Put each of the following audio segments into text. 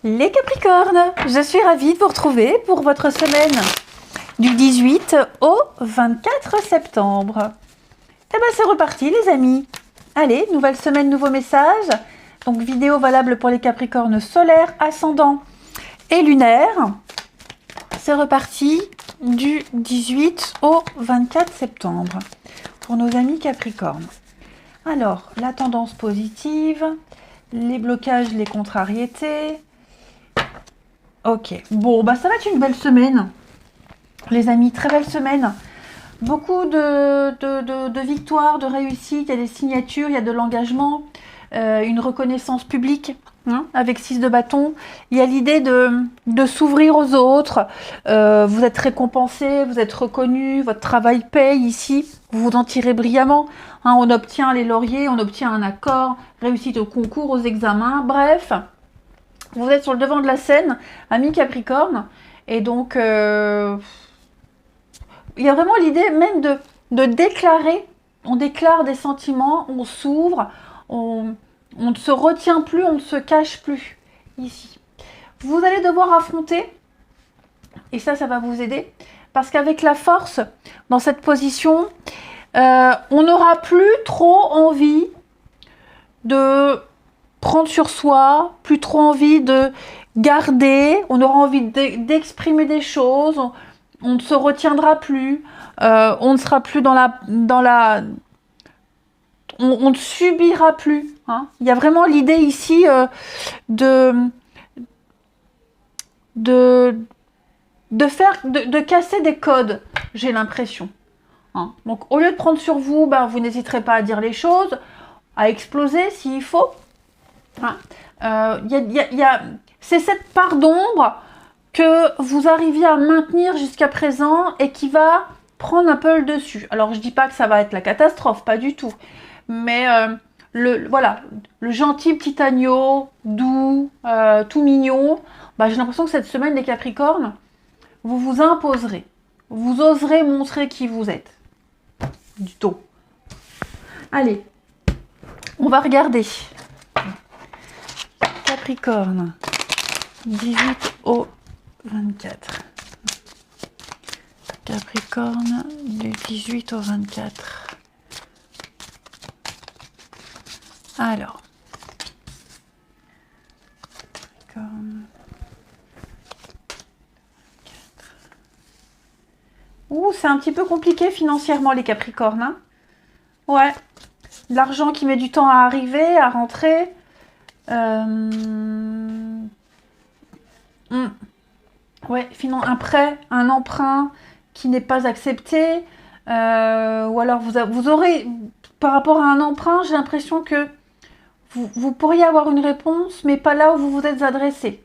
Les Capricornes, je suis ravie de vous retrouver pour votre semaine du 18 au 24 septembre. Et bien c'est reparti les amis. Allez, nouvelle semaine, nouveau message. Donc vidéo valable pour les Capricornes solaires, ascendant et lunaire. C'est reparti du 18 au 24 septembre pour nos amis Capricornes. Alors, la tendance positive, les blocages, les contrariétés. Ok, bon, bah ça va être une belle semaine, les amis, très belle semaine. Beaucoup de victoires, de réussites, il y a des signatures, il y a de l'engagement, une reconnaissance publique, hein, avec 6 de bâton. Il y a l'idée de s'ouvrir aux autres, vous êtes récompensé, vous êtes reconnu, votre travail paye ici, vous vous en tirez brillamment. Hein, on obtient les lauriers, on obtient un accord, réussite au concours, aux examens, bref. Vous êtes sur le devant de la scène, amis Capricorne, et donc il y a vraiment l'idée même de déclarer, on déclare des sentiments, on s'ouvre, on ne se retient plus, on ne se cache plus, ici. Vous allez devoir affronter, et ça va vous aider, parce qu'avec la force, dans cette position, on n'aura plus trop envie de prendre sur soi, plus trop envie de garder, on aura envie d'exprimer des choses, on ne se retiendra plus, on ne sera plus on ne subira plus. Hein. Il y a vraiment l'idée ici de casser des codes, j'ai l'impression. Hein. Donc au lieu de prendre sur vous, ben, vous n'hésiterez pas à dire les choses, à exploser s'il faut. Hein. C'est cette part d'ombre que vous arriviez à maintenir jusqu'à présent et qui va prendre un peu le dessus. Alors je dis pas que ça va être la catastrophe, pas du tout. Mais voilà, le gentil petit agneau, doux, tout mignon, bah, j'ai l'impression que cette semaine, les Capricornes, vous vous imposerez. Vous oserez montrer qui vous êtes. Du tout. Allez, on va regarder. Capricorne, 18 au 24. Capricorne, du 18 au 24. Alors. Capricorne. 24. Ouh, c'est un petit peu compliqué financièrement, les Capricornes. Hein, ouais. L'argent qui met du temps à arriver, à rentrer. Ouais, un prêt, un emprunt qui n'est pas accepté, ou alors vous aurez, par rapport à un emprunt, j'ai l'impression que vous pourriez avoir une réponse, mais pas là où vous vous êtes adressé.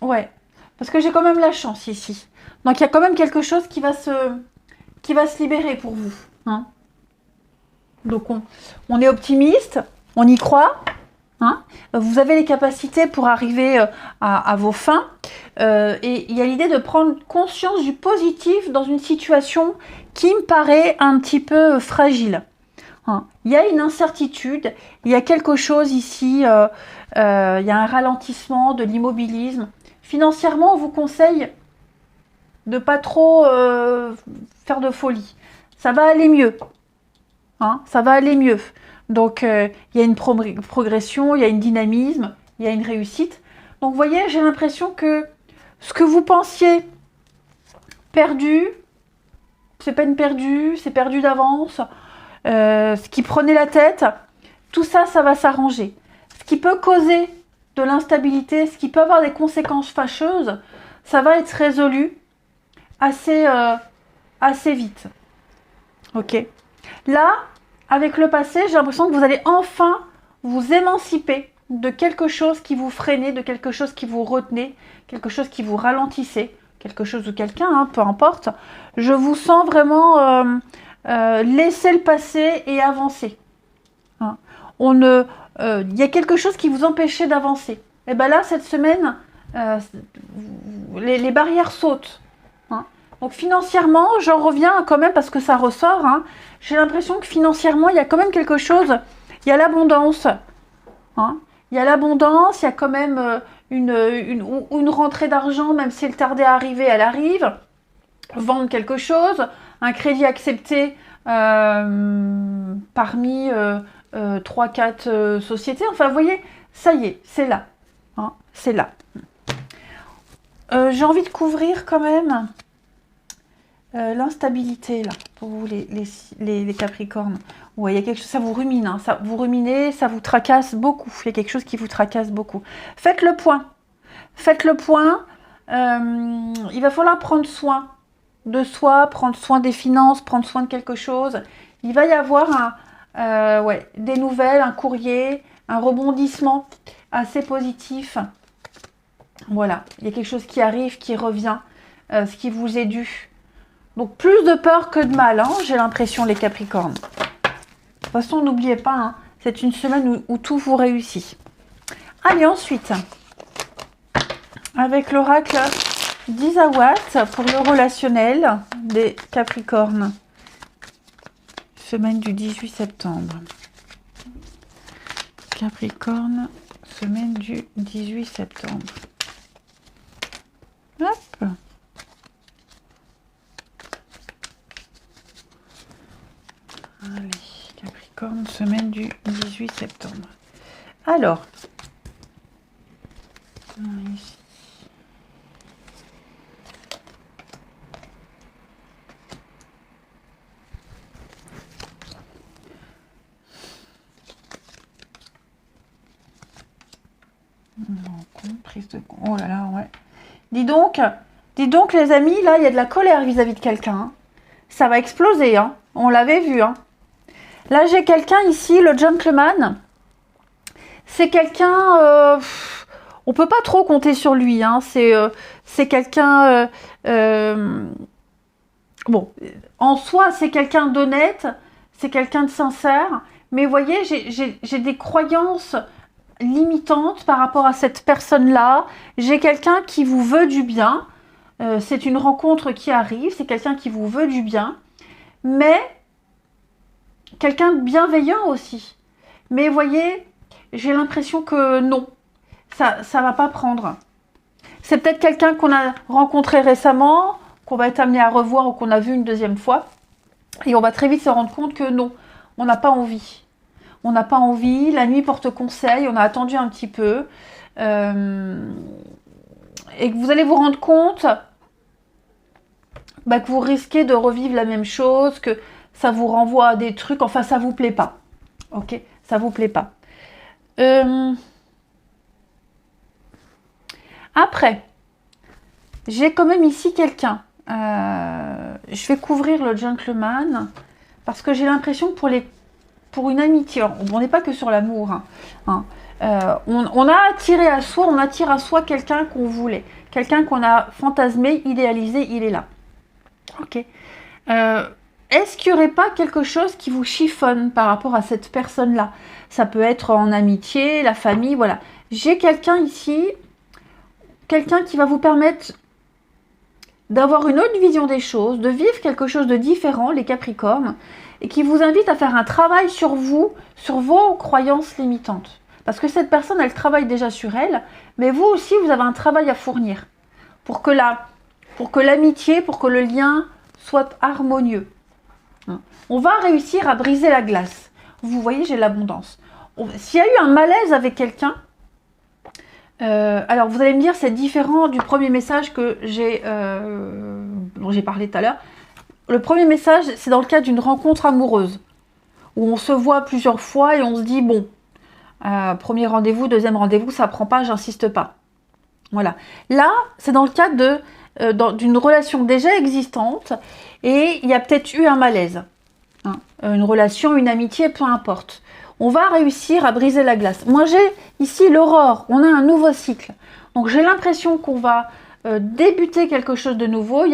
Ouais, parce que j'ai quand même la chance ici. Donc il y a quand même quelque chose qui va se libérer pour vous. Hein. Donc on est optimiste, on y croit. Hein, vous avez les capacités pour arriver à vos fins et il y a l'idée de prendre conscience du positif dans une situation qui me paraît un petit peu fragile. Hein, il y a une incertitude, il y a quelque chose ici, il y a un ralentissement de l'immobilisme. Financièrement, on vous conseille de pas trop faire de folie. Ça va aller mieux. Hein, ça va aller mieux. Donc, il y a une progression, il y a un dynamisme, il y a une réussite. Donc, vous voyez, j'ai l'impression que ce que vous pensiez perdu, c'est peine perdue, c'est perdu d'avance. Ce qui prenait la tête, tout ça, ça va s'arranger. Ce qui peut causer de l'instabilité, ce qui peut avoir des conséquences fâcheuses, ça va être résolu assez vite. Ok. Là, avec le passé, j'ai l'impression que vous allez enfin vous émanciper de quelque chose qui vous freinait, de quelque chose qui vous retenait, quelque chose qui vous ralentissait, quelque chose ou quelqu'un, hein, peu importe. Je vous sens vraiment laisser le passé et avancer. Hein. Il y a quelque chose qui vous empêchait d'avancer. Et bien là, cette semaine, les barrières sautent. Hein. Donc financièrement, j'en reviens quand même parce que ça ressort. Hein. J'ai l'impression que financièrement, il y a quand même quelque chose. Il y a l'abondance. Hein. Il y a l'abondance, il y a quand même une rentrée d'argent, même si elle tardait à arriver, elle arrive. Vendre quelque chose, un crédit accepté parmi 3-4 sociétés. Enfin, vous voyez, ça y est, c'est là. Hein, c'est là. J'ai envie de couvrir quand même l'instabilité, là, pour vous, les Capricornes. Ouais, il y a quelque chose, ça vous rumine, hein, ça vous ruminez, ça vous tracasse beaucoup. Il y a quelque chose qui vous tracasse beaucoup. Faites le point. Faites le point. Il va falloir prendre soin de soi, prendre soin des finances, prendre soin de quelque chose. Il va y avoir des nouvelles, un courrier, un rebondissement assez positif. Voilà, il y a quelque chose qui arrive, qui revient, ce qui vous est dû. Donc plus de peur que de mal, hein, j'ai l'impression, les Capricornes. De toute façon, n'oubliez pas, hein, c'est une semaine où tout vous réussit. Allez, ensuite, avec l'oracle d'Isawat pour le relationnel des Capricornes. Semaine du 18 septembre. Capricorne, semaine du 18 septembre. Hop. Allez, Capricorne, semaine du 18 septembre. Alors, ici. Prise de... Oh là là, ouais. Dis donc les amis, là, il y a de la colère vis-à-vis de quelqu'un. Hein. Ça va exploser, hein. On l'avait vu. Hein. Là, j'ai quelqu'un ici, le gentleman. C'est quelqu'un... on peut pas trop compter sur lui. Hein. C'est quelqu'un... bon, en soi, c'est quelqu'un d'honnête. C'est quelqu'un de sincère. Mais vous voyez, j'ai des croyances limitante par rapport à cette personne-là. J'ai quelqu'un qui vous veut du bien. C'est une rencontre qui arrive. C'est quelqu'un qui vous veut du bien. Mais quelqu'un de bienveillant aussi. Mais voyez, j'ai l'impression que non. Ça va pas prendre. C'est peut-être quelqu'un qu'on a rencontré récemment, qu'on va être amené à revoir ou qu'on a vu une deuxième fois. Et on va très vite se rendre compte que non, on n'a pas envie. On n'a pas envie, la nuit porte conseil, on a attendu un petit peu. Et que vous allez vous rendre compte que vous risquez de revivre la même chose, que ça vous renvoie à des trucs, enfin ça vous plaît pas. Ok, ça vous plaît pas. Après, j'ai quand même ici quelqu'un. Je vais couvrir le gentleman parce que j'ai l'impression que pour une amitié, on n'est pas que sur l'amour, hein. On a attiré à soi, on attire à soi quelqu'un qu'on voulait, quelqu'un qu'on a fantasmé, idéalisé, il est là. Ok. Est-ce qu'il n'y aurait pas quelque chose qui vous chiffonne par rapport à cette personne-là? Ça peut être en amitié, la famille, voilà. J'ai quelqu'un ici, quelqu'un qui va vous permettre d'avoir une autre vision des choses, de vivre quelque chose de différent, les Capricornes, et qui vous invite à faire un travail sur vous, sur vos croyances limitantes. Parce que cette personne, elle travaille déjà sur elle, mais vous aussi, vous avez un travail à fournir pour que l'amitié, pour que le lien soit harmonieux. On va réussir à briser la glace. Vous voyez, j'ai l'abondance. S'il y a eu un malaise avec quelqu'un, alors vous allez me dire, c'est différent du premier message dont j'ai parlé tout à l'heure. Le premier message, c'est dans le cadre d'une rencontre amoureuse, où on se voit plusieurs fois et on se dit, bon, premier rendez-vous, deuxième rendez-vous, ça prend pas, j'insiste pas. Voilà. Là, c'est dans le cadre d'une relation déjà existante et il y a peut-être eu un malaise. Hein. Une relation, une amitié, peu importe. On va réussir à briser la glace. Moi, j'ai ici l'aurore, on a un nouveau cycle. Donc, j'ai l'impression qu'on va débuter quelque chose de nouveau.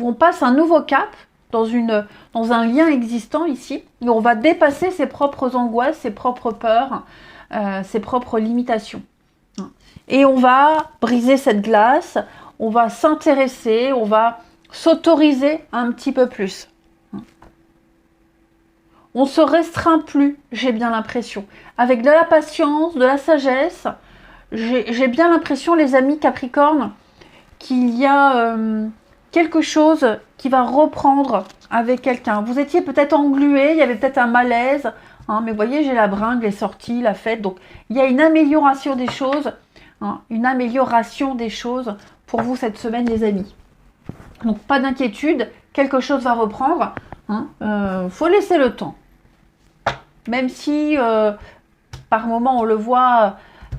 On passe un nouveau cap dans un lien existant ici. Et on va dépasser ses propres angoisses, ses propres peurs, ses propres limitations. Et on va briser cette glace, on va s'intéresser, on va s'autoriser un petit peu plus. on se restreint plus, j'ai bien l'impression. Avec de la patience, de la sagesse, j'ai bien l'impression, les amis Capricorne, qu'il y a quelque chose qui va reprendre avec quelqu'un. Vous étiez peut-être englué, il y avait peut-être un malaise, hein, mais vous voyez, j'ai la bringue, les sorties, la fête, donc il y a une amélioration des choses, hein, une amélioration des choses pour vous cette semaine, les amis. Donc pas d'inquiétude, quelque chose va reprendre, hein, faut laisser le temps. Même si par moment on le voit,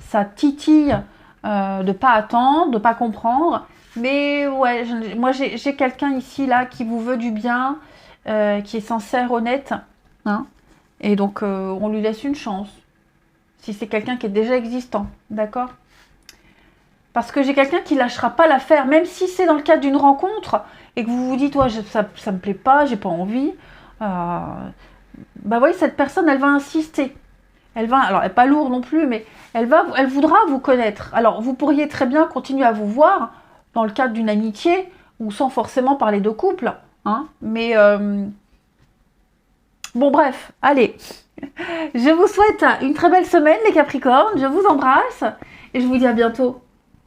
ça titille de pas attendre, de pas comprendre. Mais ouais, moi j'ai quelqu'un ici là qui vous veut du bien, qui est sincère, honnête, hein, et donc on lui laisse une chance. Si c'est quelqu'un qui est déjà existant, d'accord? Parce que j'ai quelqu'un qui lâchera pas l'affaire, même si c'est dans le cadre d'une rencontre et que vous vous dites, ouais, ça me plaît pas, j'ai pas envie. Bah oui, cette personne, elle va insister. Elle va, alors elle n'est pas lourde non plus, mais elle voudra vous connaître. Alors vous pourriez très bien continuer à vous voir dans le cadre d'une amitié ou sans forcément parler de couple, hein. Mais bon, bref, allez. Je vous souhaite une très belle semaine, les Capricornes. Je vous embrasse et je vous dis à bientôt.